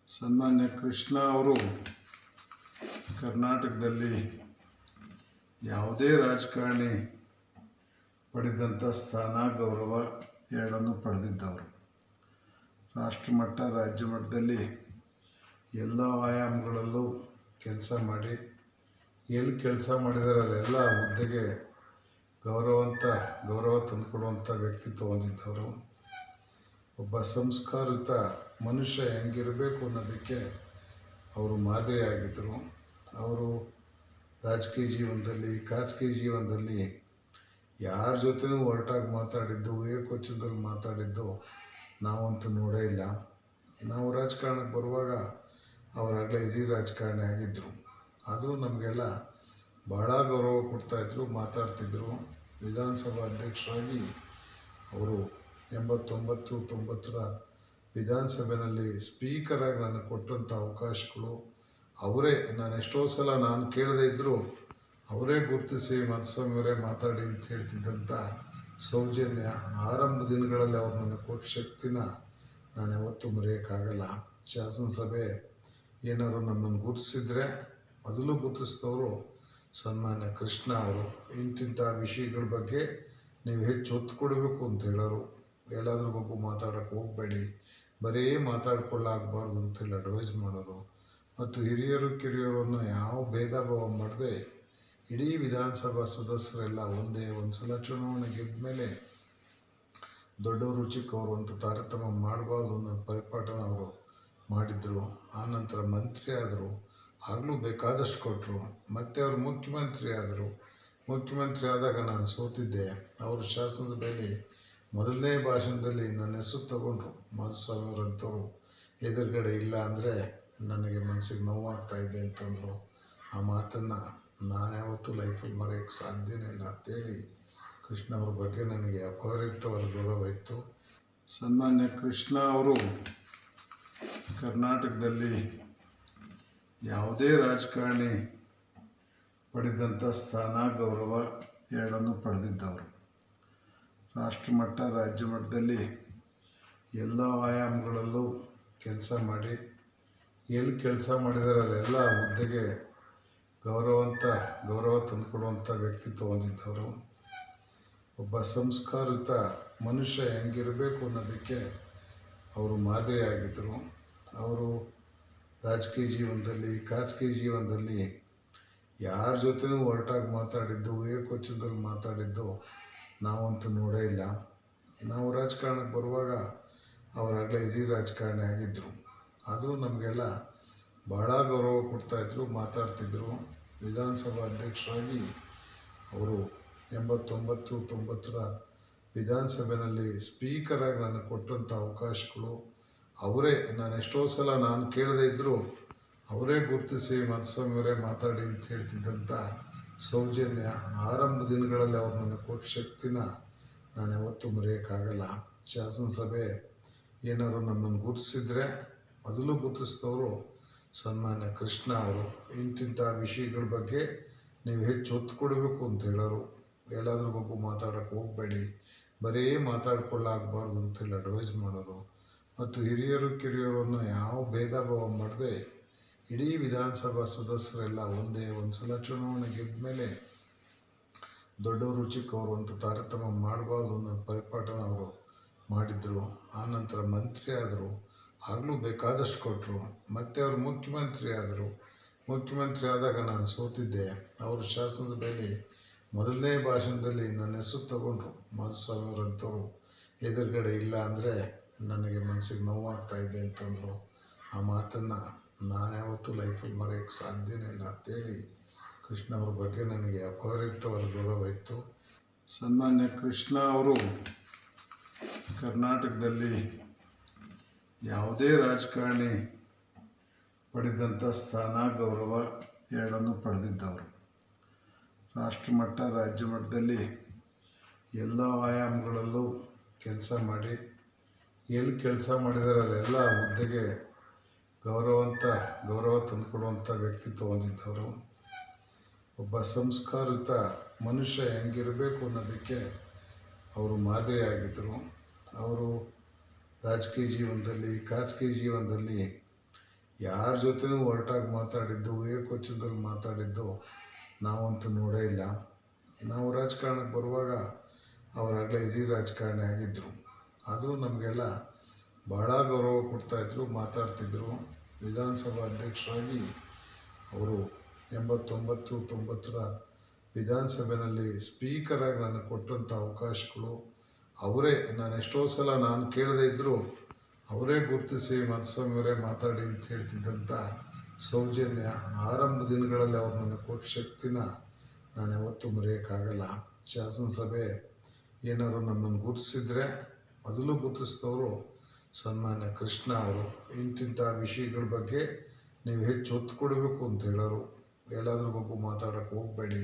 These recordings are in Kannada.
ಸನ್ಮಾನ್ಯ ಕೃಷ್ಣ ಅವರು ಕರ್ನಾಟಕದಲ್ಲಿ ಯಾವುದೇ ರಾಜಕಾರಣಿ ಪಡೆದಂಥ ಸ್ಥಾನ ಗೌರವ ಎರಡನ್ನೂ ಪಡೆದಿದ್ದವರು. ರಾಷ್ಟ್ರಮಟ್ಟ ರಾಜ್ಯ ಮಟ್ಟದಲ್ಲಿ ಎಲ್ಲ ಆಯಾಮಗಳಲ್ಲೂ ಕೆಲಸ ಮಾಡಿ ಎಲ್ಲಿ ಕೆಲಸ ಮಾಡಿದರೆ ಅಲ್ಲೆಲ್ಲ ಹುದ್ದೆಗೆ ಗೌರವ ತಂದುಕೊಡುವಂಥ ವ್ಯಕ್ತಿತ್ವ ಹೊಂದಿದ್ದವರು. ಒಬ್ಬ ಸಂಸ್ಕಾರಿತ ಮನುಷ್ಯ ಹೆಂಗಿರಬೇಕು ಅನ್ನೋದಕ್ಕೆ ಅವರು ಮಾದರಿಯಾಗಿದ್ದರು. ಅವರು ರಾಜಕೀಯ ಜೀವನದಲ್ಲಿ, ಖಾಸಗಿ ಜೀವನದಲ್ಲಿ ಯಾರ ಜೊತೆನೂ ಹೊರಟಾಗಿ ಮಾತಾಡಿದ್ದು, ಏಕವಚನದಲ್ಲಿ ಮಾತಾಡಿದ್ದು ನಾವಂತೂ ನೋಡೇ ಇಲ್ಲ. ನಾವು ರಾಜಕಾರಣಕ್ಕೆ ಬರುವಾಗ ಅವರಾಗಲೇ ಹಿರಿಯ ರಾಜಕಾರಣಿ ಆಗಿದ್ದರು. ಆದರೂ ನಮಗೆಲ್ಲ ಭಾಳ ಗೌರವ ಕೊಡ್ತಾಯಿದ್ರು, ಮಾತಾಡ್ತಿದ್ದರು. ವಿಧಾನಸಭಾ ಅಧ್ಯಕ್ಷರಾಗಿ ಅವರು 89-90ರ ವಿಧಾನಸಭೆಯಲ್ಲಿ ಸ್ಪೀಕರಾಗಿ ನನಗೆ ಕೊಟ್ಟಂಥ ಅವಕಾಶಗಳು ಅವರೇ, ನಾನು ಎಷ್ಟೋ ಸಲ ನಾನು ಕೇಳದೇ ಇದ್ದರೂ ಅವರೇ ಗುರುತಿಸಿ ಮಧುಸ್ವಾಮಿಯವರೇ ಮಾತಾಡಿ ಅಂತ ಹೇಳ್ತಿದ್ದಂಥ ಸೌಜನ್ಯ, ಆರಂಭ ದಿನಗಳಲ್ಲಿ ಅವ್ರು ನನಗೆ ಕೊಟ್ಟ ಶಕ್ತಿನ ನಾನು ಯಾವತ್ತೂ ಮರೆಯೋಕ್ಕಾಗಲ್ಲ. ಶಾಸನಸಭೆ ಏನಾದ್ರು ನಮ್ಮನ್ನು ಗುರುತಿಸಿದ್ರೆ ಮೊದಲು ಗುರುತಿಸಿದವರು ಸನ್ಮಾನ್ಯ ಕೃಷ್ಣ ಅವರು. ಇಂತಿಂಥ ವಿಷಯಗಳ ಬಗ್ಗೆ ನೀವು ಹೆಚ್ಚು ಒತ್ತು ಕೊಡಬೇಕು ಅಂತ ಹೇಳೋರು. ಎಲ್ಲಾದ್ರ ಬಗ್ಗೆ ಮಾತಾಡೋಕ್ಕೆ ಹೋಗಬೇಡಿ, ಬರೀ ಮಾತಾಡ್ಕೊಳ್ಳಾಗಬಾರ್ದು ಅಂತೇಳಿ ಅಡ್ವೈಸ್ ಮಾಡೋರು. ಮತ್ತು ಹಿರಿಯರು ಕಿರಿಯರನ್ನು ಯಾವ ಭೇದ ಭಾವ ಮಾಡದೆ ಇಡೀ ವಿಧಾನಸಭಾ ಸದಸ್ಯರೆಲ್ಲ ಒಂದೇ. ಒಂದು ಸಲ ಚುನಾವಣೆ ಗೆದ್ದ ಮೇಲೆ ದೊಡ್ಡವರು ಚಿಕ್ಕವರು ಅಂತ ತಾರತಮ್ಯ ಮಾಡಬಾರ್ದು ಅನ್ನೋ ಪರಿಪಾಠನ ಅವರು ಮಾಡಿದರು. ಆನಂತರ ಮಂತ್ರಿ ಆದರು, ಆಗಲೂ ಬೇಕಾದಷ್ಟು ಕೊಟ್ಟರು. ಮತ್ತು ಅವರು ಮುಖ್ಯಮಂತ್ರಿ ಆದರು. ಮುಖ್ಯಮಂತ್ರಿ ಆದಾಗ ನಾನು ಸೋತಿದ್ದೆ. ಅವರು ಶಾಸನಸಭೆಯಲ್ಲಿ ಮೊದಲನೇ ಭಾಷಣದಲ್ಲಿ ನನ್ನ ಹೆಸರು ತಗೊಂಡ್ರು. ಮಧುಸ್ವಾಮಿಯವರಂಥವ್ರು ಎದುರುಗಡೆ ಇಲ್ಲ ಅಂದರೆ ನನಗೆ ಮನಸ್ಸಿಗೆ ನೋವಾಗ್ತಾಯಿದೆ ಅಂತಂದರು. ಆ ಮಾತನ್ನು ನಾನು ಯಾವತ್ತೂ ಲೈಫಲ್ಲಿ ಮರೆಯೋಕ್ಕೆ ಸಾಧ್ಯನೇ ಇಲ್ಲ ಅಂತೇಳಿ ಕೃಷ್ಣ ಅವ್ರ ಬಗ್ಗೆ ನನಗೆ ಅಪರಿಮಿತವಾದ ಗೌರವ ಇತ್ತು. ಸನ್ಮಾನ್ಯ ಕೃಷ್ಣ ಅವರು ಕರ್ನಾಟಕದಲ್ಲಿ ಯಾವುದೇ ರಾಜಕಾರಣಿ ಪಡೆದಂಥ ಸ್ಥಾನ ಗೌರವ ಎರಡನ್ನೂ ಪಡೆದಿದ್ದವರು. ರಾಷ್ಟ್ರಮಟ್ಟ ರಾಜ್ಯ ಮಟ್ಟದಲ್ಲಿ ಎಲ್ಲ ಆಯಾಮಗಳಲ್ಲೂ ಕೆಲಸ ಮಾಡಿ ಎಲ್ಲಿ ಕೆಲಸ ಮಾಡಿದರೆ ಅಲ್ಲೆಲ್ಲ ಹುದ್ದೆಗೆ ಗೌರವ ತಂದುಕೊಡುವಂಥ ವ್ಯಕ್ತಿತ್ವ ಹೊಂದಿದ್ದವರು. ಒಬ್ಬ ಸಂಸ್ಕಾರಿತ ಮನುಷ್ಯ ಹೆಂಗಿರಬೇಕು ಅನ್ನೋದಕ್ಕೆ ಅವರು ಮಾದರಿಯಾಗಿದ್ದರು. ಅವರು ರಾಜಕೀಯ ಜೀವನದಲ್ಲಿ, ಖಾಸಗಿ ಜೀವನದಲ್ಲಿ ಯಾರ ಜೊತೆನೂ ಹೊರಟಾಗಿ ಮಾತಾಡಿದ್ದು, ಏಕವಚನದಲ್ಲಿ ಮಾತಾಡಿದ್ದು ನಾವಂತೂ ನೋಡೇ ಇಲ್ಲ. ನಾವು ರಾಜಕಾರಣಕ್ಕೆ ಬರುವಾಗ ಅವರಾಗಲೇ ಹಿರಿಯ ರಾಜಕಾರಣಿ ಆಗಿದ್ದರು. ಆದರೂ ನಮಗೆಲ್ಲ ಭಾಳ ಗೌರವ ಕೊಡ್ತಾಯಿದ್ರು, ಮಾತಾಡ್ತಿದ್ದರು. ವಿಧಾನಸಭಾ ಅಧ್ಯಕ್ಷರಾಗಿ ಅವರು 89-90ರ ವಿಧಾನಸಭೆಯಲ್ಲಿ ಸ್ಪೀಕರಾಗಿ ನನಗೆ ಕೊಟ್ಟಂಥ ಅವಕಾಶಗಳು ಅವರೇ, ನಾನು ಎಷ್ಟೋ ಸಲ ನಾನು ಕೇಳದೇ ಇದ್ದರೂ ಅವರೇ ಗುರುತಿಸಿ ಮಧುಸ್ವಾಮಿಯವರೇ ಮಾತಾಡಿ ಅಂತ ಹೇಳ್ತಿದ್ದಂಥ ಸೌಜನ್ಯ, ಆರಂಭ ದಿನಗಳಲ್ಲಿ ಅವ್ರು ನನಗೆ ಕೊಟ್ಟ ಶಕ್ತಿನ ನಾನು ಯಾವತ್ತೂ ಮರೆಯೋಕ್ಕಾಗಲ್ಲ. ಶಾಸನಸಭೆ ಏನಾದ್ರು ನಮ್ಮನ್ನು ಗುರುತಿಸಿದ್ರೆ ಮೊದಲು ಗುರುತಿಸಿದವರು ಸನ್ಮಾನ್ಯ ಕೃಷ್ಣ ಅವರು. ಇಂತಿಂಥ ವಿಷಯಗಳ ಬಗ್ಗೆ ನೀವು ಹೆಚ್ಚು ಒತ್ತು ಕೊಡಬೇಕು ಅಂತ ಹೇಳೋರು. ಎಲ್ಲಾದ್ರ ಬಗ್ಗೆ ಮಾತಾಡೋಕ್ಕೆ ಹೋಗಬೇಡಿ, ಬರೀ ಮಾತಾಡ್ಕೊಳ್ಳಾಗಬಾರ್ದು ಅಂತೇಳಿ ಅಡ್ವೈಸ್ ಮಾಡೋರು. ಮತ್ತು ಹಿರಿಯರು ಕಿರಿಯರನ್ನು ಯಾವ ಭೇದ ಭಾವ ಮಾಡದೆ ಇಡೀ ವಿಧಾನಸಭಾ ಸದಸ್ಯರೆಲ್ಲ ಒಂದೇ. ಒಂದು ಸಲ ಚುನಾವಣೆ ಗೆದ್ದ ಮೇಲೆ ದೊಡ್ಡವರು ಚಿಕ್ಕವರು ಅಂತ ತಾರತಮ್ಯ ಮಾಡಬಾರ್ದು ಅನ್ನೋ ಪರಿಪಾಠನ ಅವರು ಮಾಡಿದರು. ಆನಂತರ ಮಂತ್ರಿ ಆದರು, ಆಗಲೂ ಬೇಕಾದಷ್ಟು ಕೊಟ್ಟರು. ಮತ್ತು ಅವರು ಮುಖ್ಯಮಂತ್ರಿ ಆದರು. ಮುಖ್ಯಮಂತ್ರಿ ಆದಾಗ ನಾನು ಸೋತಿದ್ದೆ. ಅವರು ಶಾಸನಸಭೆಯಲ್ಲಿ ಮೊದಲನೇ ಭಾಷಣದಲ್ಲಿ ನನ್ನ ಹೆಸರು ತಗೊಂಡ್ರು. ಮಧುಸ್ವಾಮಿಯವರಂಥವ್ರು ಎದುರುಗಡೆ ಇಲ್ಲ ಅಂದರೆ ನನಗೆ ಮನಸ್ಸಿಗೆ ನೋವಾಗ್ತಾಯಿದೆ ಅಂತಂದರು. ಆ ಮಾತನ್ನು ನಾನು ಯಾವತ್ತೂ ಲೈಫಲ್ಲಿ ಮರೆಯೋಕ್ಕೆ ಸಾಧ್ಯನೇ ಇಲ್ಲ ಅಂತೇಳಿ ಕೃಷ್ಣ ಅವ್ರ ಬಗ್ಗೆ ನನಗೆ ಅಪರಿಮಿತವಾದ ಗೌರವ ಇತ್ತು. ಸನ್ಮಾನ್ಯ ಕೃಷ್ಣ ಅವರು ಕರ್ನಾಟಕದಲ್ಲಿ ಯಾವುದೇ ರಾಜಕಾರಣಿ ಪಡೆದಂಥ ಸ್ಥಾನ ಗೌರವ ಎರಡನ್ನೂ ಪಡೆದಿದ್ದವರು. ರಾಷ್ಟ್ರಮಟ್ಟ ರಾಜ್ಯ ಮಟ್ಟದಲ್ಲಿ ಎಲ್ಲ ಆಯಾಮಗಳಲ್ಲೂ ಕೆಲಸ ಮಾಡಿ ಎಲ್ಲಿ ಕೆಲಸ ಮಾಡಿದರೆ ಅಲ್ಲೆಲ್ಲ ಹುದ್ದೆಗೆ ಗೌರವ ತಂದುಕೊಡುವಂಥ ವ್ಯಕ್ತಿತ್ವ ಹೊಂದಿದ್ದವರು. ಒಬ್ಬ ಸಂಸ್ಕಾರಿತ ಮನುಷ್ಯ ಹೆಂಗಿರಬೇಕು ಅನ್ನೋದಕ್ಕೆ ಅವರು ಮಾದರಿಯಾಗಿದ್ದರು. ಅವರು ರಾಜಕೀಯ ಜೀವನದಲ್ಲಿ, ಖಾಸಗಿ ಜೀವನದಲ್ಲಿ ಯಾರ ಜೊತೆನೂ ಹೊರಟಾಗಿ ಮಾತಾಡಿದ್ದು, ಏಕವಚನದಲ್ಲಿ ಮಾತಾಡಿದ್ದು ನಾವಂತೂ ನೋಡೇ ಇಲ್ಲ. ನಾವು ರಾಜಕಾರಣಕ್ಕೆ ಬರುವಾಗ ಅವರಾಗಲೇ ಹಿರಿಯ ರಾಜಕಾರಣಿ ಆಗಿದ್ದರು. ಆದರೂ ನಮಗೆಲ್ಲ ಭಾಳ ಗೌರವ ಕೊಡ್ತಾಯಿದ್ರು, ಮಾತಾಡ್ತಿದ್ದರು. ವಿಧಾನಸಭಾ ಅಧ್ಯಕ್ಷರಾಗಿ ಅವರು 89-90ರ ವಿಧಾನಸಭೆಯಲ್ಲಿ ಸ್ಪೀಕರಾಗಿ ನನಗೆ ಕೊಟ್ಟಂಥ ಅವಕಾಶಗಳು, ಅವರೇ ನಾನು ಎಷ್ಟೋ ಸಲ ನಾನು ಕೇಳದೇ ಇದ್ದರೂ ಅವರೇ ಗುರುತಿಸಿ ಮಧುಸ್ವಾಮಿಯವರೇ ಮಾತಾಡಿ ಅಂತ ಹೇಳ್ತಿದ್ದಂಥ ಸೌಜನ್ಯ, ಆರಂಭ ದಿನಗಳಲ್ಲಿ ಅವ್ರು ನನಗೆ ಕೊಟ್ಟ ಶಕ್ತಿನ ನಾನು ಯಾವತ್ತೂ ಮರೆಯೋಕ್ಕಾಗಲ್ಲ. ಶಾಸನಸಭೆ ಏನಾದ್ರು ನಮ್ಮನ್ನು ಗುರುತಿಸಿದ್ರೆ ಮೊದಲು ಗುರುತಿಸಿದವರು ಸನ್ಮಾನ್ಯ ಕೃಷ್ಣ ಅವರು. ಇಂತಿಂಥ ವಿಷಯಗಳ ಬಗ್ಗೆ ನೀವು ಹೆಚ್ಚು ಒತ್ತು ಕೊಡಬೇಕು ಅಂತ ಹೇಳೋರು. ಎಲ್ಲಾದ್ರ ಬಗ್ಗೆ ಮಾತಾಡೋಕ್ಕೆ ಹೋಗಬೇಡಿ,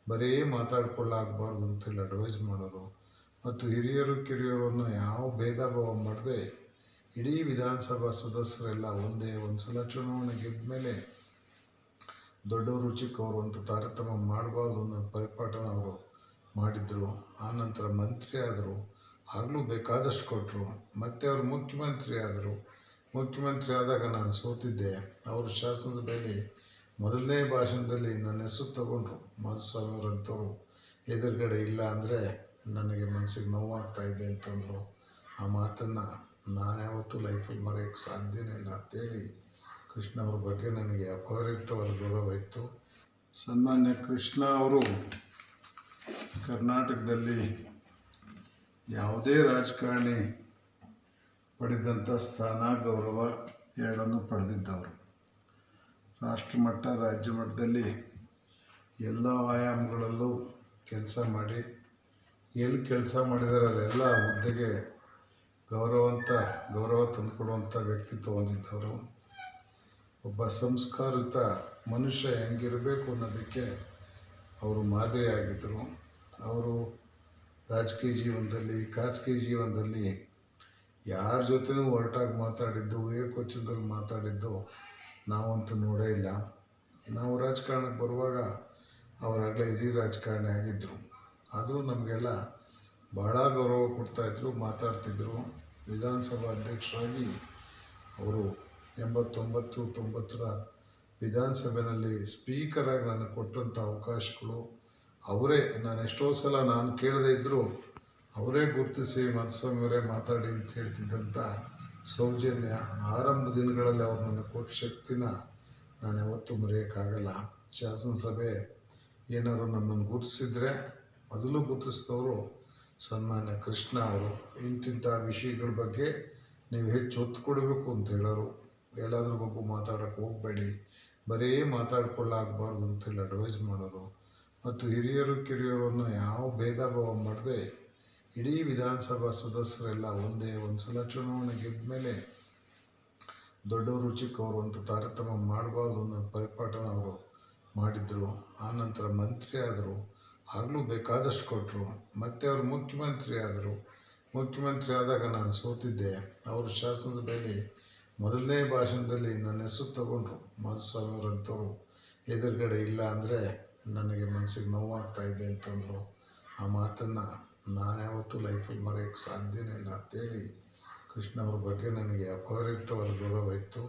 ಬರೀ ಮಾತಾಡ್ಕೊಳ್ಳಾಗಬಾರ್ದು ಅಂತೇಳಿ ಅಡ್ವೈಸ್ ಮಾಡೋರು. ಮತ್ತು ಹಿರಿಯರು ಕಿರಿಯರನ್ನು ಯಾವ ಭೇದ ಭಾವ ಮಾಡದೆ ಇಡೀ ವಿಧಾನಸಭಾ ಸದಸ್ಯರೆಲ್ಲ ಒಂದೇ. ಒಂದು ಸಲ ಚುನಾವಣೆ ಗೆದ್ದ ಮೇಲೆ ದೊಡ್ಡವರು ಚಿಕ್ಕವರು ಅಂತ ತಾರತಮ್ಯ ಮಾಡಬಾರ್ದು ಅನ್ನೋ ಪರಿಪಾಠನ ಅವರು ಮಾಡಿದರು. ಆನಂತರ ಮಂತ್ರಿ ಆದರು, ಆಗಲೂ ಬೇಕಾದಷ್ಟು ಕೊಟ್ಟರು. ಮತ್ತು ಅವರು ಮುಖ್ಯಮಂತ್ರಿ ಆದರು. ಮುಖ್ಯಮಂತ್ರಿ ಆದಾಗ ನಾನು ಸೋತಿದ್ದೆ. ಅವರು ಶಾಸನಸಭೆಯಲ್ಲಿ ಮೊದಲನೇ ಭಾಷಣದಲ್ಲಿ ನನ್ನ ಹೆಸರು ತಗೊಂಡ್ರು. ಮಧುಸ್ವಾಮಿಯವರಂಥವ್ರು ಎದುರುಗಡೆ ಇಲ್ಲ ಅಂದರೆ ನನಗೆ ಮನಸ್ಸಿಗೆ ನೋವಾಗ್ತಾಯಿದೆ ಅಂತಂದರು. ಆ ಮಾತನ್ನು ನಾನು ಯಾವತ್ತೂ ಲೈಫಲ್ಲಿ ಮರೆಯೋಕ್ಕೆ ಸಾಧ್ಯನೇ ಇಲ್ಲ ಅಂತೇಳಿ ಕೃಷ್ಣ ಅವ್ರ ಬಗ್ಗೆ ನನಗೆ ಅಪರಿಮಿತವಾದ ಗೌರವ ಇತ್ತು. ಸನ್ಮಾನ್ಯ ಕೃಷ್ಣ ಅವರು ಕರ್ನಾಟಕದಲ್ಲಿ ಯಾವುದೇ ರಾಜಕಾರಣಿ ಪಡೆದಂಥ ಸ್ಥಾನ, ಗೌರವ ಎರಡನ್ನೂ ಪಡೆದಿದ್ದವರು. ರಾಷ್ಟ್ರಮಟ್ಟ, ರಾಜ್ಯ ಮಟ್ಟದಲ್ಲಿ ಎಲ್ಲ ಆಯಾಮಗಳಲ್ಲೂ ಕೆಲಸ ಮಾಡಿ, ಎಲ್ಲಿ ಕೆಲಸ ಮಾಡಿದರೆ ಅಲ್ಲೆಲ್ಲ ಹುದ್ದೆಗೆ ಗೌರವ ತಂದುಕೊಡುವಂಥ ವ್ಯಕ್ತಿತ್ವ ಹೊಂದಿದ್ದವರು. ಒಬ್ಬ ಸಂಸ್ಕಾರಿತ ಮನುಷ್ಯ ಹೆಂಗಿರಬೇಕು ಅನ್ನೋದಕ್ಕೆ ಅವರು ಮಾದರಿಯಾಗಿದ್ದರು. ಅವರು ರಾಜಕೀಯ ಜೀವನದಲ್ಲಿ, ಖಾಸಗಿ ಜೀವನದಲ್ಲಿ ಯಾರ ಜೊತೆನೂ ಹೊರಟಾಗಿ ಮಾತಾಡಿದ್ದು, ಏಕವಚನದಲ್ಲಿ ಮಾತಾಡಿದ್ದು ನಾವಂತೂ ನೋಡೇ ಇಲ್ಲ. ನಾವು ರಾಜಕಾರಣಕ್ಕೆ ಬರುವಾಗ ಅವರಾಗಲೇ ಹಿರಿಯ ರಾಜಕಾರಣಿ ಆಗಿದ್ದರು. ಆದರೂ ನಮಗೆಲ್ಲ ಭಾಳ ಗೌರವ ಕೊಡ್ತಾಯಿದ್ರು, ಮಾತಾಡ್ತಿದ್ದರು. ವಿಧಾನಸಭಾ ಅಧ್ಯಕ್ಷರಾಗಿ ಅವರು 89-90ರ ವಿಧಾನಸಭೆಯಲ್ಲಿ ಸ್ಪೀಕರಾಗಿ ನನಗೆ ಕೊಟ್ಟಂಥ ಅವಕಾಶಗಳು, ಅವರೇ ನಾನು ಎಷ್ಟೋ ಸಲ ನಾನು ಕೇಳದೇ ಇದ್ದರೂ ಅವರೇ ಗುರುತಿಸಿ ಮಧುಸ್ವಾಮಿಯವರೇ ಮಾತಾಡಿ ಅಂತ ಹೇಳ್ತಿದ್ದಂಥ ಸೌಜನ್ಯ, ಆರಂಭ ದಿನಗಳಲ್ಲಿ ಅವ್ರು ನನಗೆ ಕೊಟ್ಟ ಶಕ್ತಿನ ನಾನು ಯಾವತ್ತೂ ಮರೆಯೋಕ್ಕಾಗಲ್ಲ. ಶಾಸನಸಭೆ ಏನಾದ್ರು ನಮ್ಮನ್ನು ಗುರುತಿಸಿದ್ರೆ ಮೊದಲು ಗುರುತಿಸಿದವರು ಸನ್ಮಾನ್ಯ ಕೃಷ್ಣ ಅವರು. ಇಂತಿಂಥ ವಿಷಯಗಳ ಬಗ್ಗೆ ನೀವು ಹೆಚ್ಚು ಒತ್ತು ಕೊಡಬೇಕು ಅಂತ ಹೇಳೋರು. ಎಲ್ಲಾದ್ರ ಬಗ್ಗೆ ಮಾತಾಡೋಕ್ಕೆ ಹೋಗಬೇಡಿ, ಬರೀ ಮಾತಾಡ್ಕೊಳ್ಳಾಗಬಾರ್ದು ಅಂತೇಳಿ ಅಡ್ವೈಸ್ ಮಾಡೋರು. ಮತ್ತು ಹಿರಿಯರು ಕಿರಿಯರನ್ನು ಯಾವ ಭೇದ ಭಾವ ಮಾಡದೆ ಇಡೀ ವಿಧಾನಸಭಾ ಸದಸ್ಯರೆಲ್ಲ ಒಂದೇ. ಒಂದು ಸಲ ಚುನಾವಣೆ ಗೆದ್ದ ಮೇಲೆ ದೊಡ್ಡವರು ಚಿಕ್ಕವರು ಅಂತ ತಾರತಮ್ಯ ಮಾಡಬಾರ್ದು ಅನ್ನೋ ಪರಿಪಾಠನ ಅವರು ಮಾಡಿದರು. ಆನಂತರ ಮಂತ್ರಿ ಆದರು, ಆಗಲೂ ಬೇಕಾದಷ್ಟು ಕೊಟ್ಟರು. ಮತ್ತು ಅವರು ಮುಖ್ಯಮಂತ್ರಿ ಆದರು. ಮುಖ್ಯಮಂತ್ರಿ ಆದಾಗ ನಾನು ಸೋತಿದ್ದೆ. ಅವರು ಶಾಸನಸಭೆಯಲ್ಲಿ ಮೊದಲನೇ ಭಾಷಣದಲ್ಲಿ ನನ್ನ ಹೆಸರು ತಗೊಂಡ್ರು. ಮಧುಸ್ವಾಮಿಯವರಂಥವ್ರು ಎದುರುಗಡೆ ಇಲ್ಲ ಅಂದರೆ ನನಗೆ ಮನಸ್ಸಿಗೆ ನೋವಾಗ್ತಾಯಿದೆ ಅಂತಂದರು. ಆ ಮಾತನ್ನು ನಾನು ಯಾವತ್ತೂ ಲೈಫಲ್ಲಿ ಮರೆಯೋಕ್ಕೆ ಸಾಧ್ಯನೇ ಇಲ್ಲ ಅಂತೇಳಿ ಕೃಷ್ಣ ಅವ್ರ ಬಗ್ಗೆ ನನಗೆ ಅಪರಿಮಿತವಾದ ಗೌರವ ಇತ್ತು.